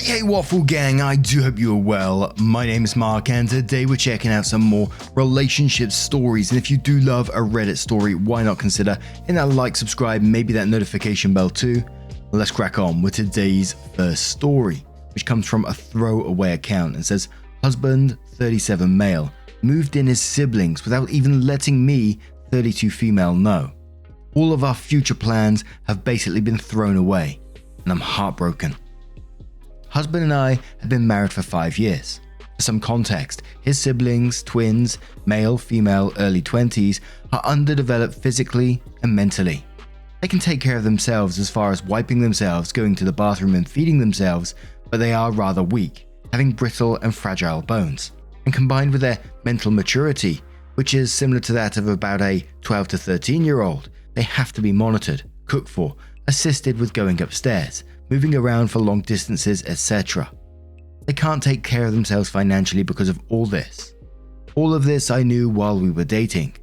Hey Waffle Gang, I do hope you are well. My name is Mark and today we're checking out some more relationship stories, and if you do love a Reddit story, why not consider hitting that like, subscribe, maybe that notification bell too. Let's crack on with today's first story, which comes from a throwaway account and says, husband 37 male moved in his siblings without even letting me 32 female know. All of our future plans have basically been thrown away and I'm heartbroken. Husband and I have been married for 5 years. For some context, his siblings, twins, male, female, early 20s, are underdeveloped physically and mentally. They can take care of themselves as far as wiping themselves, going to the bathroom and feeding themselves, but they are rather weak, having brittle and fragile bones. And combined with their mental maturity, which is similar to that of about a 12 to 13-year-old, they have to be monitored, cooked for, assisted with going upstairs, moving around for long distances, etc. They can't take care of themselves financially because of all this. All of this I knew while we were dating,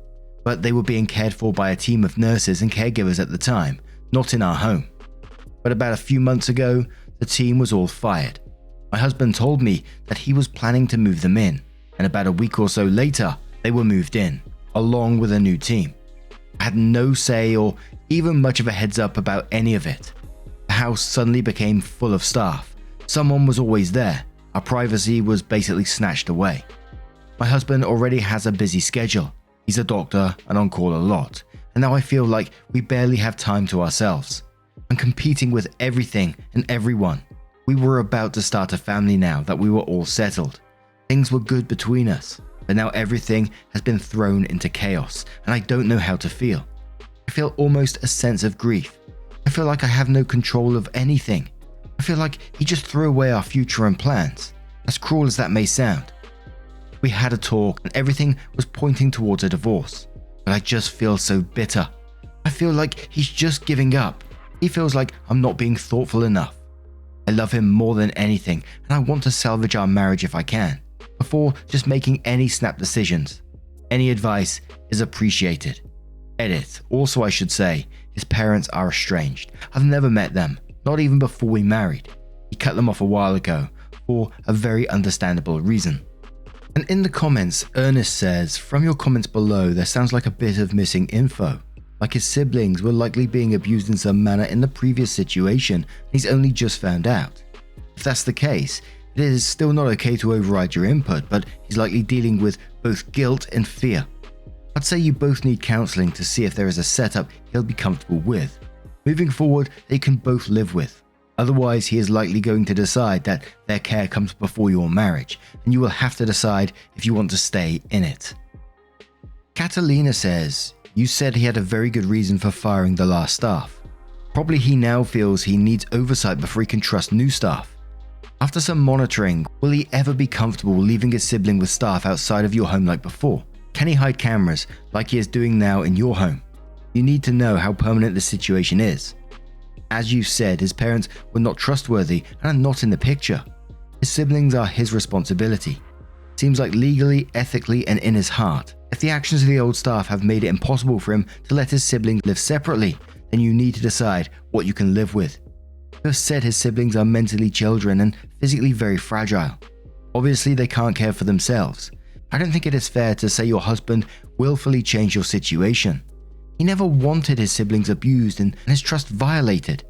but they were being cared for by a team of nurses and caregivers at the time, not in our home. But about a few months ago, the team was all fired. My husband told me that he was planning to move them in, and about a week or so later, they were moved in, along with a new team. I had no say or even much of a heads up about any of it. The house suddenly became full of staff. Someone was always there. Our privacy was basically snatched away. My husband already has a busy schedule. He's a doctor and on call a lot, and now I feel like we barely have time to ourselves. I'm competing with everything and everyone. We were about to start a family now that we were all settled. Things were good between us, but now everything has been thrown into chaos and I don't know how to feel. I feel almost a sense of grief. I feel like I have no control of anything. I feel like he just threw away our future and plans, as cruel as that may sound. We had a talk and everything was pointing towards a divorce, but I just feel so bitter. I feel like he's just giving up. He feels like I'm not being thoughtful enough. I love him more than anything and I want to salvage our marriage if I can, before just making any snap decisions. Any advice is appreciated. Edit. Also, I should say, his parents are estranged. I've never met them, not even before we married. He cut them off a while ago, for a very understandable reason. And in the comments, Ernest says, from your comments below, there sounds like a bit of missing info. Like his siblings were likely being abused in some manner in the previous situation, and he's only just found out. If that's the case, it is still not okay to override your input, but he's likely dealing with both guilt and fear. I'd say you both need counselling to see if there is a setup he'll be comfortable with. Moving forward, they can both live with. Otherwise, he is likely going to decide that their care comes before your marriage, and you will have to decide if you want to stay in it. Catalina says, you said he had a very good reason for firing the last staff. Probably he now feels he needs oversight before he can trust new staff. After some monitoring, will he ever be comfortable leaving his sibling with staff outside of your home like before? Can he hide cameras like he is doing now in your home? You need to know how permanent the situation is. As you said, his parents were not trustworthy and are not in the picture. His siblings are his responsibility. Seems like legally, ethically, and in his heart. If the actions of the old staff have made it impossible for him to let his siblings live separately, then you need to decide what you can live with. You have said his siblings are mentally children and physically very fragile. Obviously, they can't care for themselves. I don't think it is fair to say your husband willfully changed your situation. He never wanted his siblings abused and his trust violated.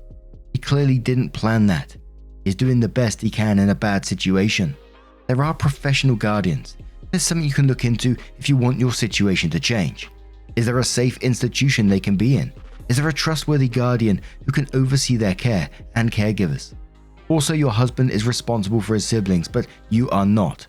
He clearly didn't plan that. He's doing the best he can in a bad situation. There are professional guardians. There's something you can look into if you want your situation to change. Is there a safe institution they can be in? Is there a trustworthy guardian who can oversee their care and caregivers? Also, your husband is responsible for his siblings, but you are not.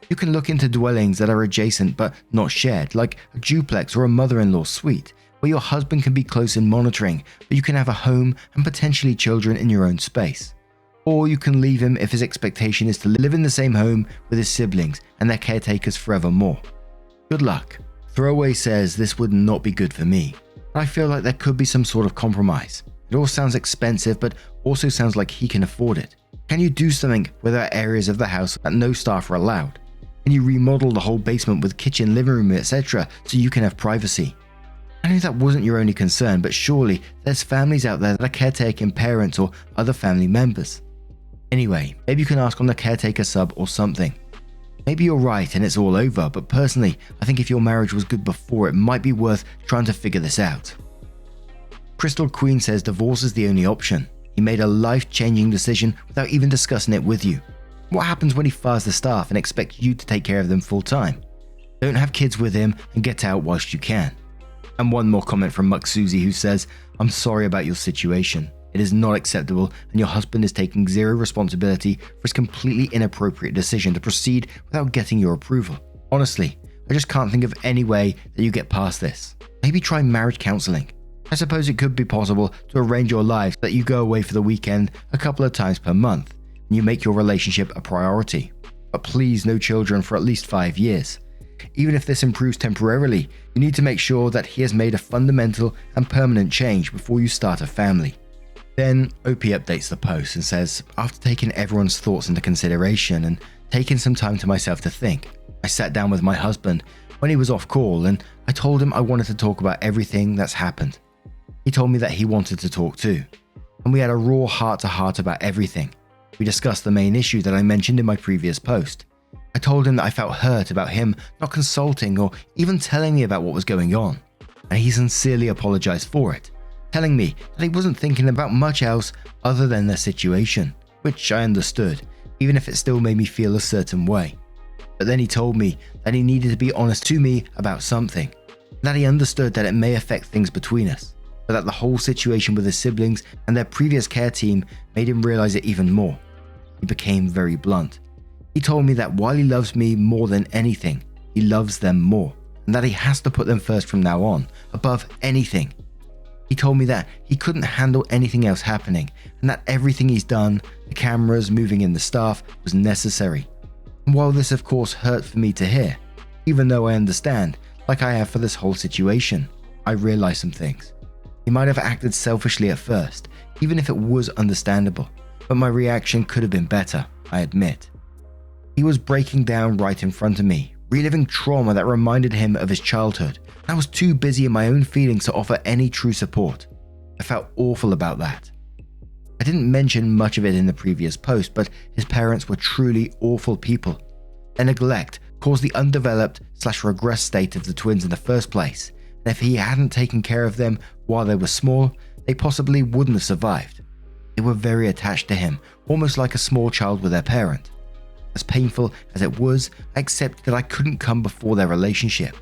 You can look into dwellings that are adjacent but not shared, like a duplex or a mother-in-law suite, where your husband can be close in monitoring, but you can have a home and potentially children in your own space. Or you can leave him if his expectation is to live in the same home with his siblings and their caretakers forevermore. Good luck. Throwaway says this would not be good for me, but I feel like there could be some sort of compromise. It all sounds expensive, but also sounds like he can afford it. Can you do something where there are areas of the house that no staff are allowed? Can you remodel the whole basement with kitchen, living room, etc. so you can have privacy? I knew that wasn't your only concern, but surely there's families out there that are caretaking parents or other family members. Anyway, maybe you can ask on the caretaker sub or something. Maybe you're right and it's all over, but personally, I think if your marriage was good before, it might be worth trying to figure this out. Crystal Queen says divorce is the only option. He made a life-changing decision without even discussing it with you. What happens when he fires the staff and expects you to take care of them full time? Don't have kids with him and get out whilst you can. And one more comment from Muck Susie, who says, I'm sorry about your situation. It is not acceptable and your husband is taking zero responsibility for his completely inappropriate decision to proceed without getting your approval. Honestly, I just can't think of any way that you get past this. Maybe try marriage counseling. I suppose it could be possible to arrange your life so that you go away for the weekend a couple of times per month and you make your relationship a priority. But please, no children for at least 5 years. Even if this improves temporarily, you need to make sure that he has made a fundamental and permanent change before you start a family. Then OP updates the post and says, after taking everyone's thoughts into consideration and taking some time to myself to think, I sat down with my husband when he was off call and I told him I wanted to talk about everything that's happened. He told me that he wanted to talk too, and we had a raw heart-to-heart about everything. We discussed the main issue that I mentioned in my previous post. I told him that I felt hurt about him not consulting or even telling me about what was going on, and he sincerely apologized for it, telling me that he wasn't thinking about much else other than their situation, which I understood, even if it still made me feel a certain way. But then he told me that he needed to be honest to me about something, that he understood that it may affect things between us, but that the whole situation with his siblings and their previous care team made him realize it even more. He became very blunt. He told me that while he loves me more than anything, he loves them more, and that he has to put them first from now on, above anything. He told me that he couldn't handle anything else happening, and that everything he's done, the cameras, moving in the staff, was necessary. And while this of course hurt for me to hear, even though I understand, like I have for this whole situation, I realized some things. He might have acted selfishly at first, even if it was understandable, but my reaction could have been better, I admit. He was breaking down right in front of me, reliving trauma that reminded him of his childhood. I was too busy in my own feelings to offer any true support. I felt awful about that. I didn't mention much of it in the previous post, but his parents were truly awful people. Their neglect caused the undeveloped/regressed state of the twins in the first place, and if he hadn't taken care of them while they were small, they possibly wouldn't have survived. They were very attached to him, almost like a small child with their parent. As painful as it was, I accepted that I couldn't come before their relationship.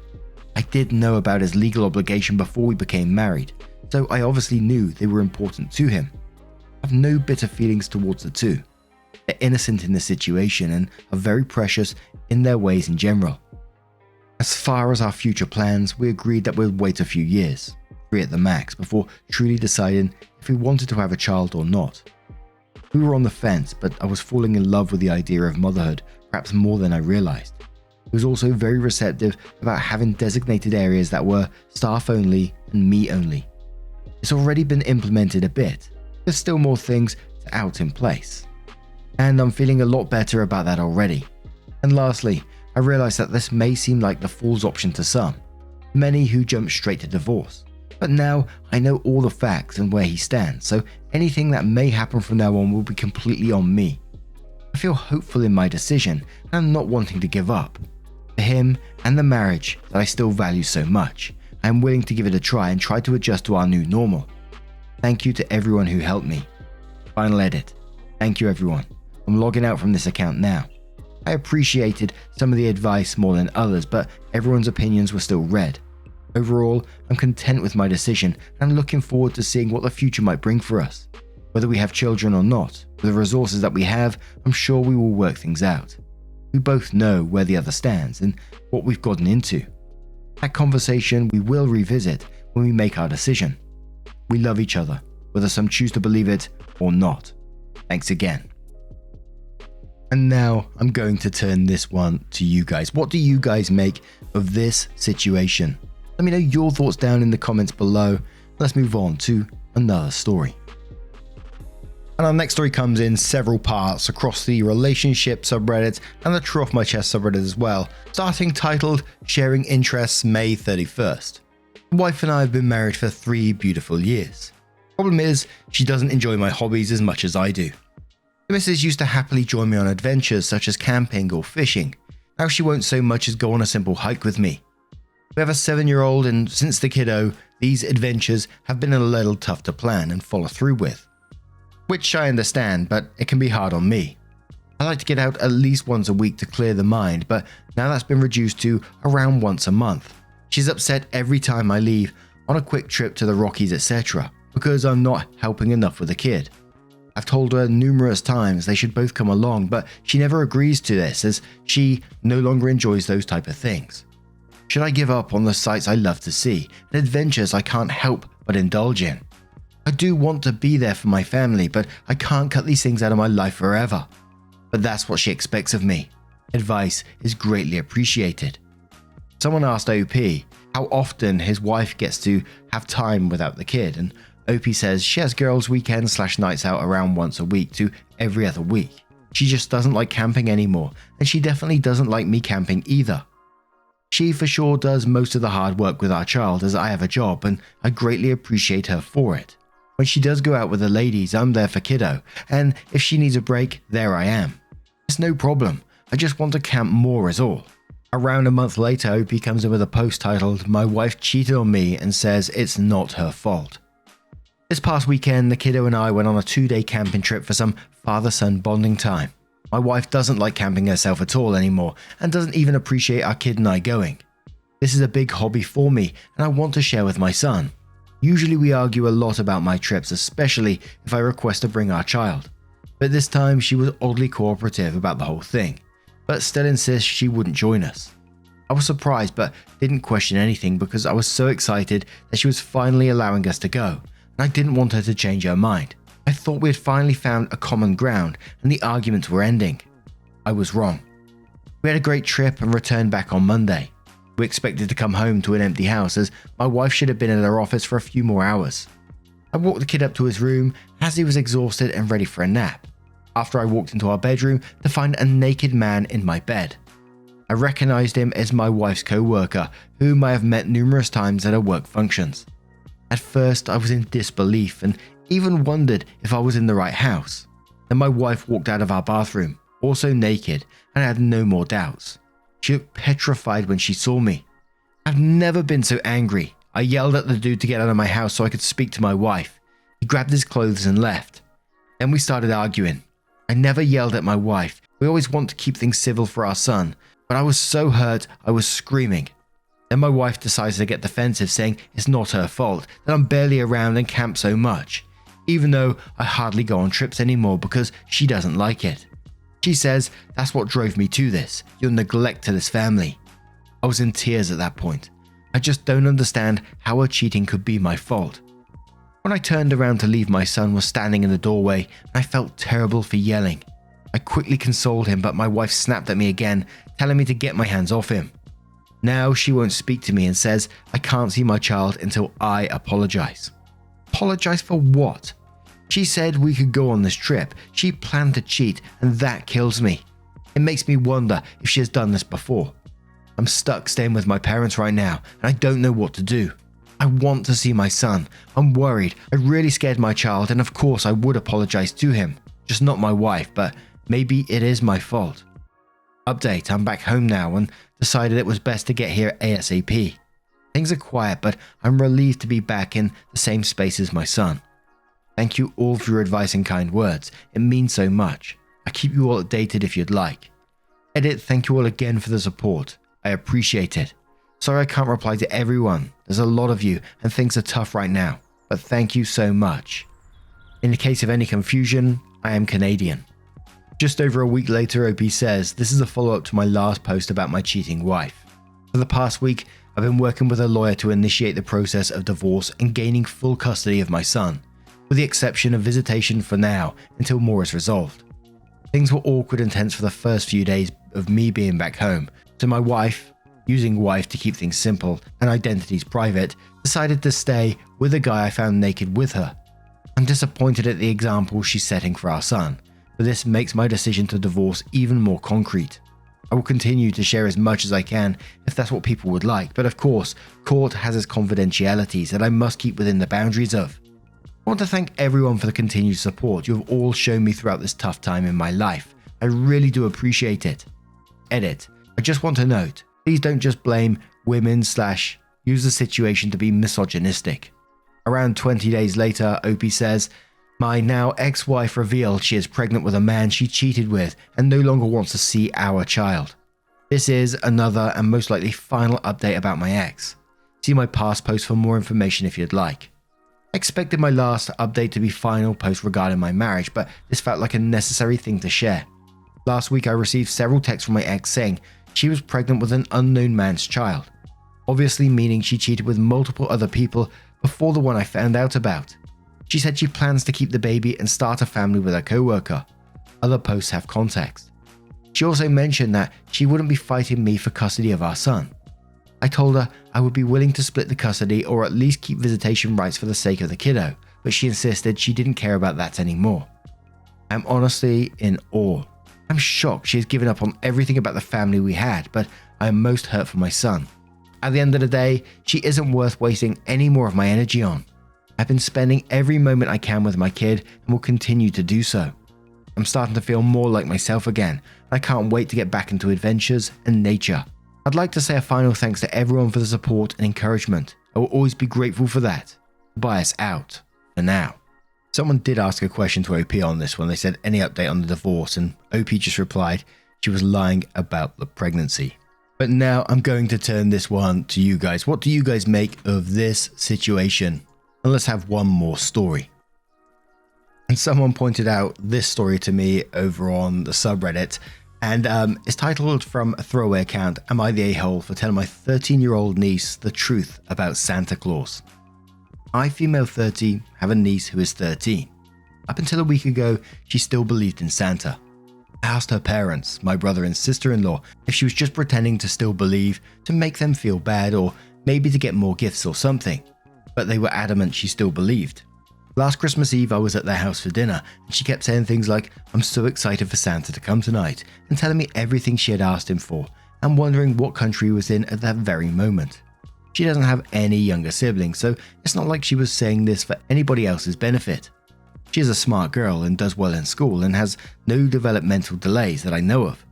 I did know about his legal obligation before we became married, so I obviously knew they were important to him. I have no bitter feelings towards the two. They're innocent in this situation and are very precious in their ways in general. As far as our future plans, we agreed that we'd wait a few years, 3 at the max, before truly deciding if we wanted to have a child or not. We were on the fence, but I was falling in love with the idea of motherhood, perhaps more than I realized. He was also very receptive about having designated areas that were staff only and me only. It's already been implemented a bit. There's still more things to out in place. And I'm feeling a lot better about that already. And lastly, I realized that this may seem like the fool's option to some, many who jump straight to divorce. But now I know all the facts and where he stands, so anything that may happen from now on will be completely on me. I feel hopeful in my decision and I'm not wanting to give up. For him and the marriage that I still value so much, I am willing to give it a try and try to adjust to our new normal. Thank you to everyone who helped me. Final edit. Thank you everyone. I'm logging out from this account now. I appreciated some of the advice more than others, but everyone's opinions were still read. Overall, I'm content with my decision and looking forward to seeing what the future might bring for us. Whether we have children or not, with the resources that we have, I'm sure we will work things out. We both know where the other stands and what we've gotten into. That conversation we will revisit when we make our decision. We love each other, whether some choose to believe it or not. Thanks again. And now I'm going to turn this one to you guys. What do you guys make of this situation? Let me know your thoughts down in the comments below. Let's move on to another story. And our next story comes in several parts across the relationship subreddit and the True Off My Chest subreddit as well, starting titled Sharing Interests May 31st. My wife and I have been married for 3 beautiful years. Problem is, she doesn't enjoy my hobbies as much as I do. The missus used to happily join me on adventures such as camping or fishing. Now she won't so much as go on a simple hike with me. We have a 7-year-old, and since the kiddo, these adventures have been a little tough to plan and follow through with. Which I understand, but it can be hard on me. I like to get out at least once a week to clear the mind, but now that's been reduced to around once a month. She's upset every time I leave on a quick trip to the Rockies, etc., because I'm not helping enough with the kid. I've told her numerous times they should both come along, but she never agrees to this as she no longer enjoys those type of things. Should I give up on the sights I love to see and adventures I can't help but indulge in? I do want to be there for my family, but I can't cut these things out of my life forever. But that's what she expects of me. Advice is greatly appreciated. Someone asked OP how often his wife gets to have time without the kid, and OP says she has girls' weekends / nights out around once a week to every other week. She just doesn't like camping anymore, and she definitely doesn't like me camping either. She for sure does most of the hard work with our child as I have a job, and I greatly appreciate her for it. When she does go out with the ladies, I'm there for kiddo, and if she needs a break, there I am. It's no problem, I just want to camp more is all. Around a month later, OP comes in with a post titled, "My wife cheated on me," and says it's not her fault. This past weekend, the kiddo and I went on a 2-day camping trip for some father-son bonding time. My wife doesn't like camping herself at all anymore and doesn't even appreciate our kid and I going. This is a big hobby for me and I want to share with my son. Usually we argue a lot about my trips, especially if I request to bring our child. But this time she was oddly cooperative about the whole thing, but still insists she wouldn't join us. I was surprised but didn't question anything because I was so excited that she was finally allowing us to go, and I didn't want her to change her mind. I thought we had finally found a common ground and the arguments were ending. I was wrong. We had a great trip and returned back on Monday. We expected to come home to an empty house as my wife should have been at her office for a few more hours. I walked the kid up to his room as he was exhausted and ready for a nap, after I walked into our bedroom to find a naked man in my bed. I recognized him as my wife's co-worker, whom I have met numerous times at her work functions. At first I was in disbelief and even wondered if I was in the right house. Then my wife walked out of our bathroom, also naked, and I had no more doubts. She looked petrified when she saw me. I've never been so angry. I yelled at the dude to get out of my house so I could speak to my wife. He grabbed his clothes and left. Then we started arguing. I never yelled at my wife. We always want to keep things civil for our son, but I was so hurt I was screaming. Then my wife decides to get defensive, saying it's not her fault, that I'm barely around and camp so much, even though I hardly go on trips anymore because she doesn't like it. She says that's what drove me to this, your neglect to this family. I was in tears at that point. I just don't understand how her cheating could be my fault. When I turned around to leave, my son was standing in the doorway and I felt terrible for yelling. I quickly consoled him, but my wife snapped at me again, telling me to get my hands off him. Now she won't speak to me and says I can't see my child until I apologize. Apologize for what? She said we could go on this trip. She planned to cheat and that kills me. It makes me wonder if she has done this before. I'm stuck staying with my parents right now and I don't know what to do. I want to see my son. I'm worried. I really scared my child and of course I would apologize to him. Just not my wife, but maybe it is my fault. Update, I'm back home now and decided it was best to get here ASAP. Things are quiet, but I'm relieved to be back in the same space as my son. Thank you all for your advice and kind words. It means so much. I'll keep you all updated if you'd like. Edit, thank you all again for the support. I appreciate it. Sorry I can't reply to everyone. There's a lot of you and things are tough right now, but thank you so much. In the case of any confusion, I am Canadian. Just over a week later, OP says, this is a follow-up to my last post about my cheating wife. For the past week, I've been working with a lawyer to initiate the process of divorce and gaining full custody of my son, with the exception of visitation for now until more is resolved. Things were awkward and tense for the first few days of me being back home, so my wife, using wife to keep things simple and identities private, decided to stay with a guy I found naked with her. I'm disappointed at the example she's setting for our son, but this makes my decision to divorce even more concrete. I will continue to share as much as I can if that's what people would like, but of course, court has its confidentialities that I must keep within the boundaries of. I want to thank everyone for the continued support you have all shown me throughout this tough time in my life. I really do appreciate it. Edit. I just want to note, please don't just blame women / use the situation to be misogynistic. Around 20 days later, Opie says, my now ex-wife revealed she is pregnant with a man she cheated with and no longer wants to see our child. This is another and most likely final update about my ex. See my past post for more information if you'd like. I expected my last update to be final post regarding my marriage, but this felt like a necessary thing to share. Last week I received several texts from my ex saying she was pregnant with an unknown man's child, obviously meaning she cheated with multiple other people before the one I found out about. She said she plans to keep the baby and start a family with her co-worker. Other posts have context. She also mentioned that she wouldn't be fighting me for custody of our son. I told her I would be willing to split the custody or at least keep visitation rights for the sake of the kiddo, but she insisted she didn't care about that anymore. I'm honestly in awe. I'm shocked she has given up on everything about the family we had, but I am most hurt for my son. At the end of the day, she isn't worth wasting any more of my energy on. I've been spending every moment I can with my kid and will continue to do so. I'm starting to feel more like myself again. I can't wait to get back into adventures and nature. I'd like to say a final thanks to everyone for the support and encouragement. I will always be grateful for that. Bias out for now. Someone did ask a question to OP on this one. They said any update on the divorce, and OP just replied she was lying about the pregnancy. But now I'm going to turn this one to you guys. What do you guys make of this situation? And let's have one more story. And someone pointed out this story to me over on the subreddit, and it's titled from a throwaway account, Am I the A-hole for telling my 13-year-old niece the truth about Santa Claus? I, female 30, have a niece who is 13. Up until a week ago, she still believed in Santa. I asked her parents, my brother and sister-in-law, if she was just pretending to still believe to make them feel bad or maybe to get more gifts or something, but they were adamant she still believed. Last Christmas Eve, I was at their house for dinner, and she kept saying things like, I'm so excited for Santa to come tonight, and telling me everything she had asked him for, and wondering what country he was in at that very moment. She doesn't have any younger siblings, so it's not like she was saying this for anybody else's benefit. She is a smart girl and does well in school and has no developmental delays that I know of.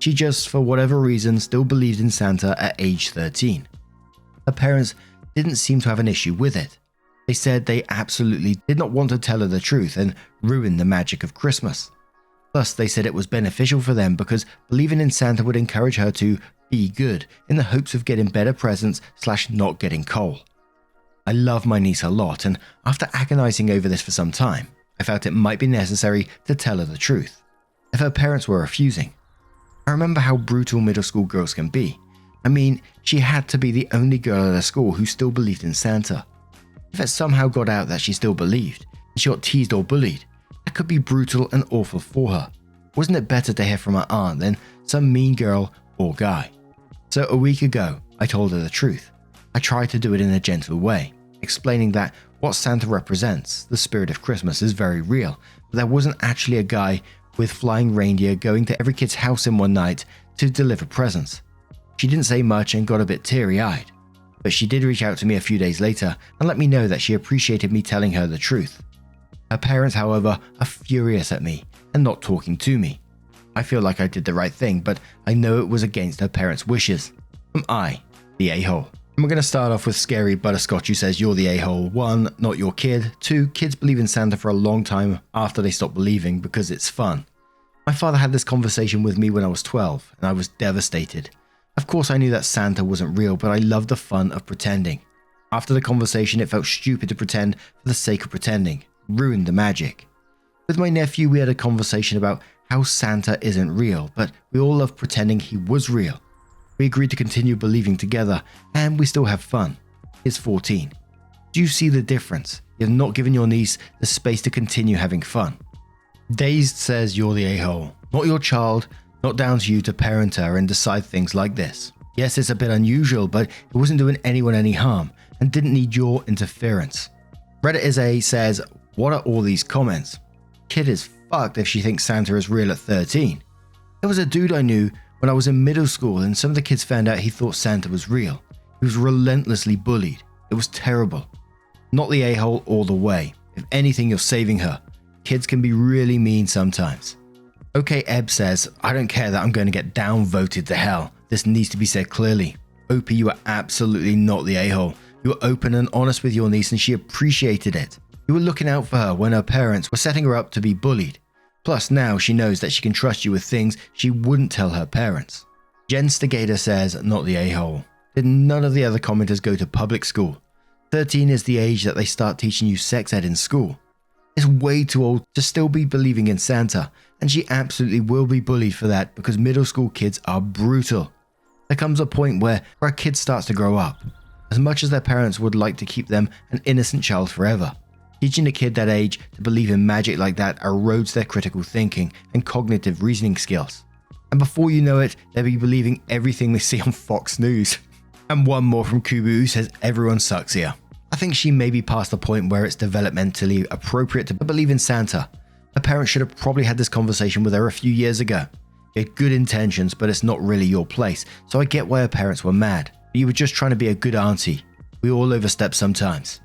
She just, for whatever reason, still believed in Santa at age 13. Her parents didn't seem to have an issue with it. They said they absolutely did not want to tell her the truth and ruin the magic of Christmas. Plus, they said it was beneficial for them because believing in Santa would encourage her to be good in the hopes of getting better presents / not getting coal. I love my niece a lot, and after agonizing over this for some time, I felt it might be necessary to tell her the truth, if her parents were refusing. I remember how brutal middle school girls can be. I mean, she had to be the only girl at her school who still believed in Santa. If it somehow got out that she still believed, and she got teased or bullied, that could be brutal and awful for her. Wasn't it better to hear from her aunt than some mean girl or guy? So a week ago, I told her the truth. I tried to do it in a gentle way, explaining that what Santa represents, the spirit of Christmas, is very real, but there wasn't actually a guy with flying reindeer going to every kid's house in one night to deliver presents. She didn't say much and got a bit teary-eyed, but she did reach out to me a few days later and let me know that she appreciated me telling her the truth. Her parents, however, are furious at me and not talking to me. I feel like I did the right thing, but I know it was against her parents' wishes. Am I the a-hole? And we're going to start off with Scary Butterscotch, who says you're the a-hole. 1, not your kid. 2, kids believe in Santa for a long time after they stop believing because it's fun. My father had this conversation with me when I was 12, and I was devastated. Of course I knew that Santa wasn't real, but I loved the fun of pretending. After the conversation, it felt stupid to pretend for the sake of pretending. Ruined the magic. With my nephew, we had a conversation about how Santa isn't real, but we all love pretending he was real. We agreed to continue believing together, and we still have fun. He's 14. Do you see the difference? You've not given your niece the space to continue having fun. Dazed says you're the a-hole. Not your child, not down to you to parent her and decide things like this. Yes, it's a bit unusual, but it wasn't doing anyone any harm and didn't need your interference. Reddit is a says, what are all these comments? Kid is fucked if she thinks Santa is real at 13. There was a dude I knew when I was in middle school and some of the kids found out he thought Santa was real. He was relentlessly bullied. It was terrible. Not the a-hole all the way. If anything, you're saving her. Kids can be really mean sometimes. Okay, Eb says, I don't care that I'm going to get downvoted to hell. This needs to be said clearly. OP, you are absolutely not the a-hole. You were open and honest with your niece and she appreciated it. You were looking out for her when her parents were setting her up to be bullied. Plus now she knows that she can trust you with things she wouldn't tell her parents. Jen Stegata says, not the a-hole. Did none of the other commenters go to public school? 13 is the age that they start teaching you sex ed in school. It's way too old to still be believing in Santa, and she absolutely will be bullied for that because middle school kids are brutal. There comes a point where a kid starts to grow up. As much as their parents would like to keep them an innocent child forever, teaching a kid that age to believe in magic like that erodes their critical thinking and cognitive reasoning skills. And before you know it, they'll be believing everything they see on Fox News. And one more from Kubu who says everyone sucks here. I think she may be past the point where it's developmentally appropriate to believe in Santa. Her parents should have probably had this conversation with her a few years ago. You had good intentions, but it's not really your place, so I get why her parents were mad. But you were just trying to be a good auntie. We all overstep sometimes.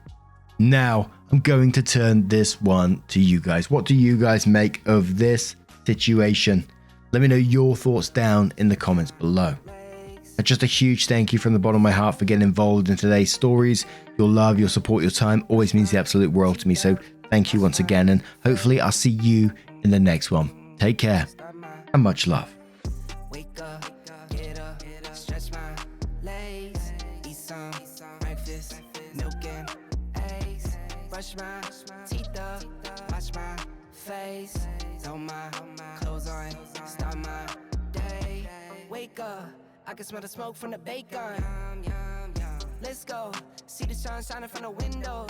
Now, I'm going to turn this one to you guys. What do you guys make of this situation? Let me know your thoughts down in the comments below. And just a huge thank you from the bottom of my heart for getting involved in today's stories. Your love, your support, your time always means the absolute world to me, so thank you once again, and hopefully I'll see you in the next one. Take care, and much love. Wake up, get up, stretch my legs, eat some breakfast, milk and eggs, brush my teeth up, wash my face, throw my clothes on, start my day. Wake up, I can smell the smoke from the bacon. Let's go, see the sun shining from the windows.